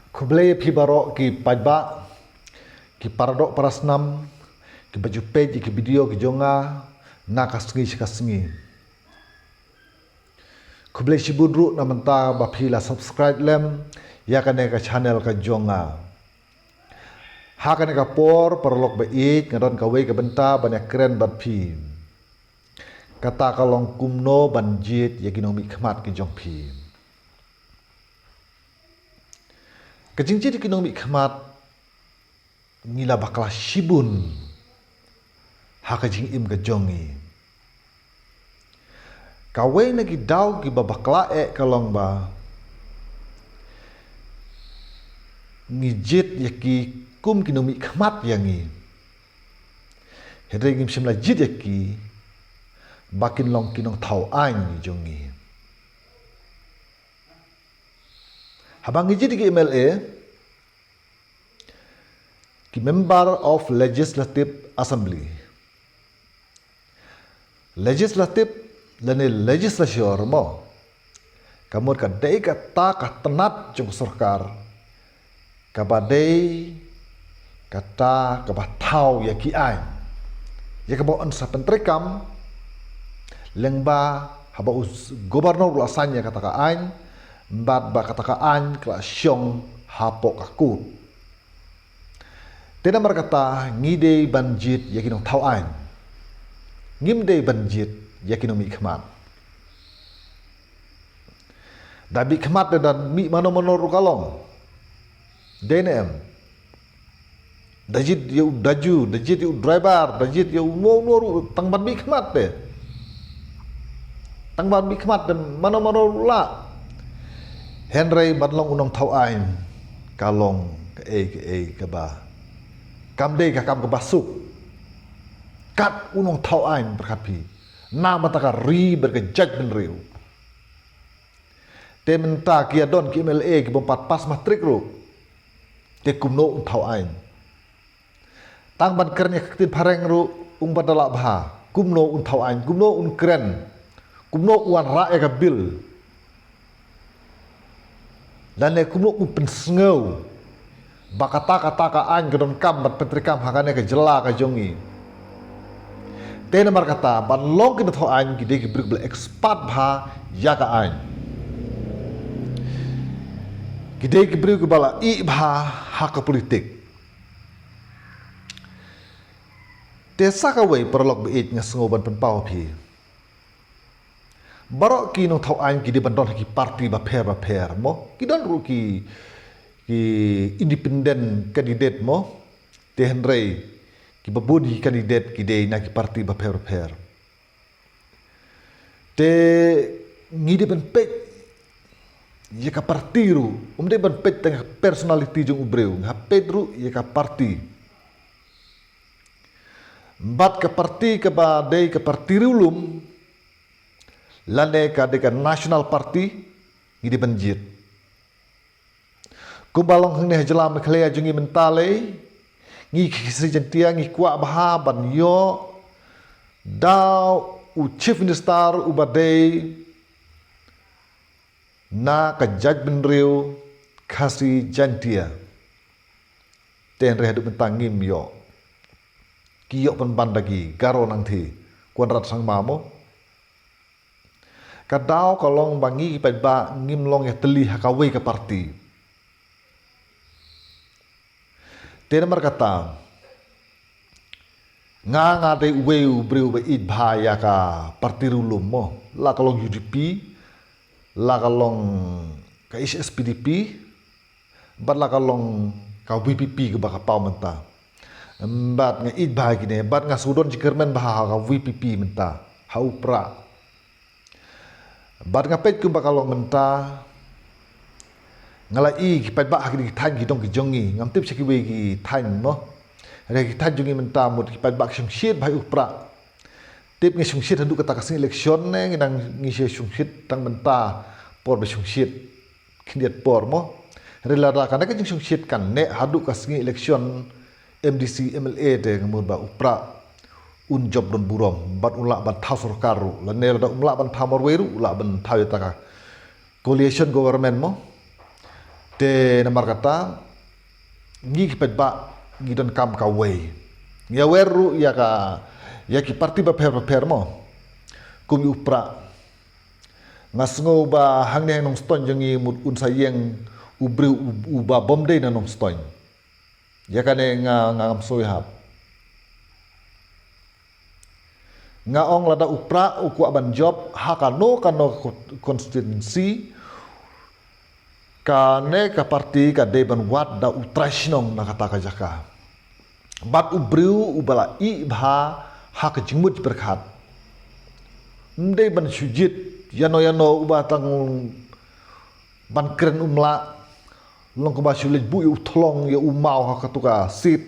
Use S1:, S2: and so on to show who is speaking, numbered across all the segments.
S1: Kublai pi barok ki pajba ki paradok parasnam ki baju page ki video ki jonga na kasngi. Kublai shibudru na menta ba phila subscribe lem ya kane ka channel ka jonga. Ha kane ka por perlok ba ik ngadon ka wei ka benta banyak keren bat phi. Kata kalong kumno banjit ya ginomi khmat ki jong phi. Kejingji di kinong khmat ngila bakla shibun ha kajing im kejongi kawe nagi daw ki babakla kalong ba ngijit yaki kum kinong khmat yangi hedre ngim simla jit yaki bakin long kinong thau ain jongi habang ngijit ki MLA ki member of Legislative Assembly. Legislative lane legislature mo. Kamur ka dei ka ta ka tenat jong sarkar. Ka ba dei ka ta ka ba thau ya ki ai. Ya ka ba on sa pentrekam lengba haba us gobernur lasanya kata ka ain mbad ba kata ka ain kla syong hapo ka kut. Tena berkata ngide banjit yakinong tauan. Ngimde banjit yakinong mi khmat. Dabi khmat dan mi mano-mano rukalong. DNM. Dajit yu daju, dajit yu driver, dajit yu mo tangban mi khmat pe. Tangban mi khmat dan mano-mano la. Henry badlong unong tauan kalong ke ba. Kamde ka kam basuk kat unong tau ain berkapi na mataka ri berkejak ben riu te menta kia don ki MLA ki bompat pas matrik ru te kumno tau ain tang ban kernya ketin pareng ru badala bha kumno tau ain kumno keren kumno wan ra ka bil dan ne kumno pensngau bakata-kata ka an gedon kam bat petrikam hakane ke jela ka jongi tena mar kata ban long ki tho an gide ki brik bel expat bha ya ka an gide ki brik bala i bha ha ka politik desa ka wei perlok be it ngasngo ban pen pau phi barok ki no tho an gide ban don ki parti ba pher mo ki don ru ki independent candidate mo te Henry ki babudi candidate ki dei na ki parti ba pher te ngide ben pet ye ka parti ru umde ben pet tengah personality jong ubreu ha pedru ye ka parti bat ka parti ka ba dei ka parti rulum lane ka de ka national party ngide ben jit kumbalong hang ne jelam khlea jungi mentale ngi khisi jentia ngi kwa bha ban yo daw u chief minister u badei na ka judge ben riu khasi jentia ten re hadu mentang ngim yo ki yo pen bandagi garo nang thi kwan rat sang mamo ka daw kalong bangi pa ba ngim long ya teli hakawe ka parti tena berkata nga de weu breu be it bhaya ka parti rulum mo la kalong UDP la kalong ka SPDP bat la kalong ka VPP ke ba ka pau menta bat nga it bhaya kine bat nga sudon jikermen bah ka VPP menta ha upra bat nga pet ku ba kalong menta ngala i ki pat ba ki than ki dong ki jongi ngam tip seki we ki than mo re ki than jongi menta mut ki pat ba sung shit bai upra tip ngi sung shit handu kata kasing election ne nang ngi se sung shit tang menta por be sung shit kindiat por mo re la da kan ka sung shit kan ne hadu kasing election MDC MLA de ngamur ba upra un job don burom bat ula ban thau sarkaru la ne la ula ban thamor weru ula ban thau ta coalition government mo Te namar kata ngi kipet ba ngi don kam ka way. Ya weru ya ki parti ba per mo. Kumi upra ngasngo ba hang ne nong ston jangi mut un sayeng ubri uba bomde na nong ston. Ya kane ngam soi hap. Nga ong lada upra uku aban job hakano kano konstituensi kane ka parti ka deban wat da utrashnong na kata ka jaka. Bat ubriu ubala i bha hak jingmut berkat. Ndai ban sujit yano uba tang ban keren umla long ko ba sulit bu yu tolong ya umau ha katuka sit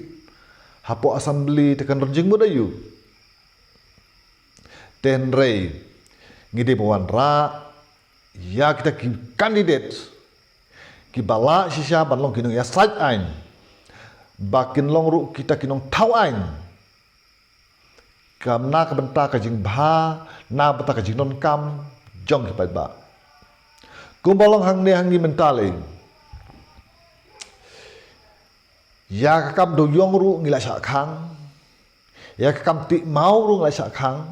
S1: hapo assembly tekan ronjing mu dayu ten rei ngide bawan ra ya kita ki kandidat ki bala sisa ban long kinong ya side ain bakin long ru kita kinong tau ain kamna ka benta ka jing bha na benta ka jing non kam jong ki pai ba kumbalong hang ni mentale ya ka kam do yong ru ngila sa khang ya ka kam ti mau ru ngila sa khang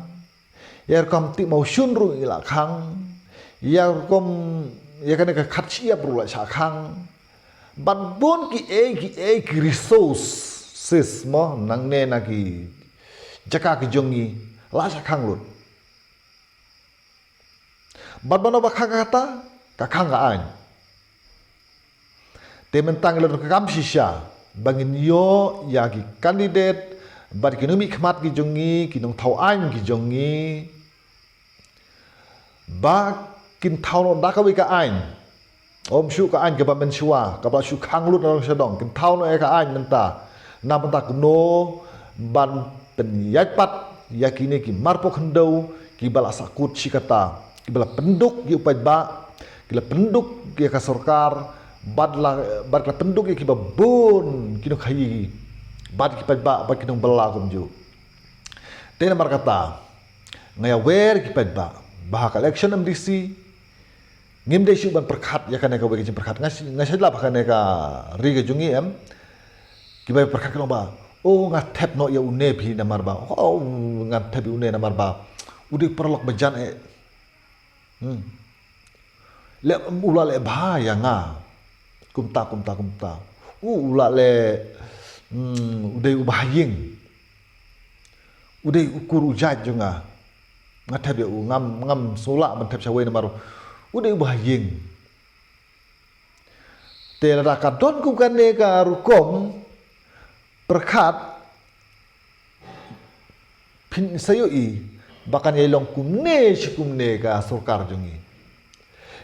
S1: ya ka kam ti mau shun ru ngila khang ya kan ka khat chiap ru la sa khang ban bon ki e resource sis mo nang ne na ki jaka ki jongi la sa khang lut bat bano ba kata ka khang ka an te mentang le ka kam shisha bangin yo ya ki kandidat bat ki numi khmat ki jongi ki nong thau an ki jongi ba kin thau no da ka wi ka an om shu ka an ka ba men shwa ka ba shu khang lut na sa dong kin thau no e ka an menta na menta kuno ban pen yak pat yakini ki marpo khandau ki bala sakut sikata ki bala penduk ki upai ba ki la penduk ki ka sarkar badla penduk ki ba bun ki no khai bad ki pai ba ki no bala kum ju tena mar kata ngaya wer ki pai ba bahak election MDC ngim de shu ban perkhat yakane ka wi ki perkhat ngasai la bakane ka ri ga jungi em ki bai perkhat ka ba oh ngat tap no ya une phi namar ba oh ngat tap une namar ba udik perlok bejan le ula le ba ya nga kumta ula le udai ubahing udai ukur ujat junga ngat tap ya ngam sola ban tap sawe namar udai ubahing te ra ka don ku kan ne ka rukom perkat pin sayo bahkan yelong kumne ka surkar jungi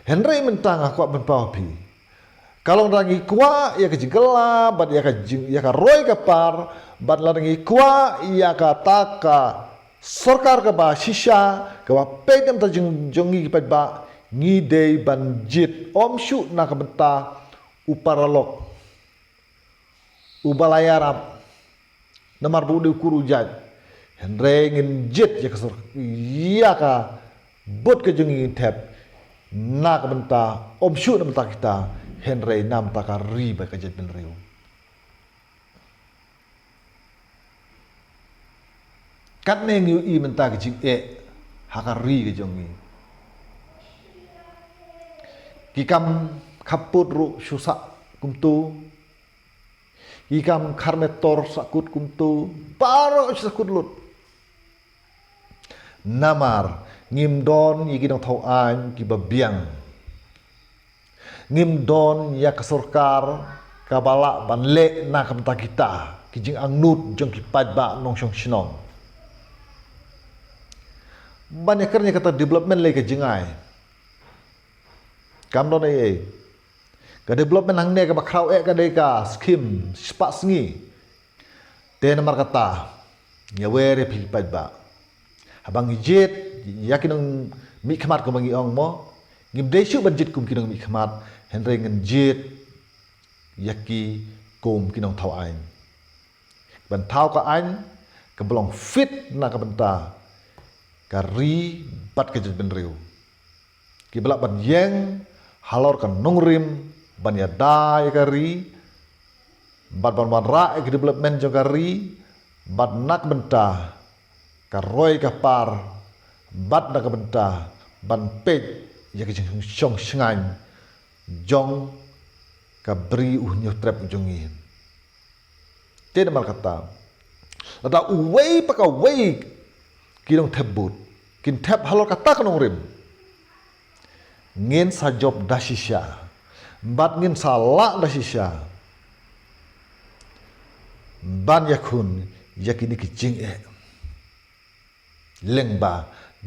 S1: Henry mentang aku menpapi kalau rangi kwa ya ka jingela bat ya ka roy ka par bat rangi kwa ya ka taka surkar ka ba shisha ka ba pedem ta jungi pat ba ngidei banjit om shu na ka benta uparalok ubalayarap namar bu de kuru jaj henre ngin jet ya kasur ya ka bot ke jengi tap na ka benta om shu na benta kita henre nam ta ka ri ba ka jet ben riu kat ne ngi i benta ke jing ha ka ri ke jengi kikam kaput ru susa kumtu ikam karmetor sakut kumtu paro sakut lut namar ngimdon yiki dong thau an ki babiang ngimdon ya kasurkar kabala banle na kamta kita kijing angnut jong ki padba nong shong shinong banyakernya kata development le ke jingai kamdon ai ka development hang ne ka bakrau ka de ka skim spa sngi te namar kata ya were pi pad ba habang jet yakin mi khmat ko bangi ong mo ngim de shu banjit kum kinong mi khmat henre ngen jet yaki kum kinong thau ain ban thau ka ain ka blong fit na ka benta ka ri bat ka jet ben riu ki bala ban yeng halor ka nongrim ban ya dai kari ban ra ek development jo kari ban nak benta ka roi ka par bat nak benta ban pej ya ke jong shngan jong ka bri nyu trap jongi te mar kata ada uwei pa ka wei kinong thebut kin thep halor kata kanong rim ngin sa job dasisha bat ngin sa la dasisha ban yakun yakini ki jing lengba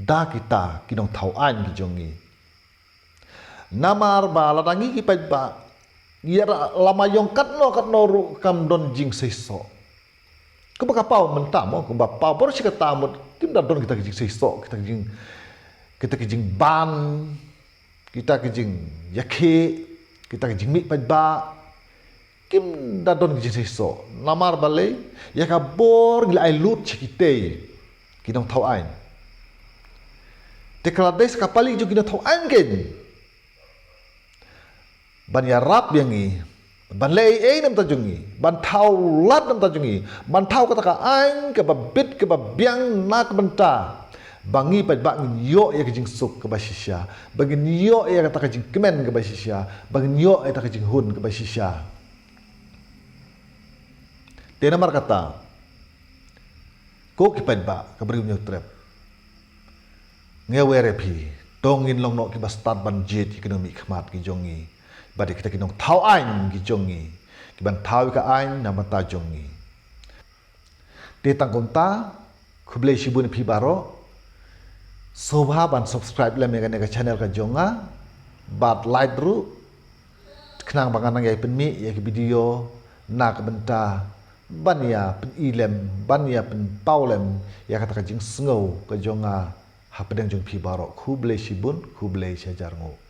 S1: da kita kinong thau an ki jongi namar ba ladangi ki pai ba yara lama yong katno ru kam don jing seiso ko ba pau mentamo ko ba pau bor si katamut tim da don kita jing seiso kita jing ban kita jing yakhe kita jing mi pai ba kim da don jing seiso namar bale ya ka bor gila ai lut chikite kinong thau ain te kala des kapali jo kinong thau ain gen ban ya rap yang ni ban lei nam ta jungi ban thau lat nam ta jungi ban thau kata ka ain ke ba bit ke ba biang nak benta bangi pa ba yo ya ke jing suk ke ba shisha bagi yo ya kata ka jing kemen ke ba shisha bagi yo ya kata ka jing hun ke ba shisha te namar kata ko ki pa ba ka bri nyu trap ngewere phi tongin long no ki ba start ban jet ki no mi khmat ki jongi badi kita kinong thau ain ki jongi ki ban thau ka ain na mata jongi te tang konta khuble shibun phi baro sobha ban subscribe le mega ne ka channel ka jonga bat like ru khnang bangan ngai pen mi ya ki video na ka benta ban ya pen ilem ban ya pen paulem ya kata ka jing sngo ka jonga ha pedang jong phi baro khuble shibun khuble shajar ngo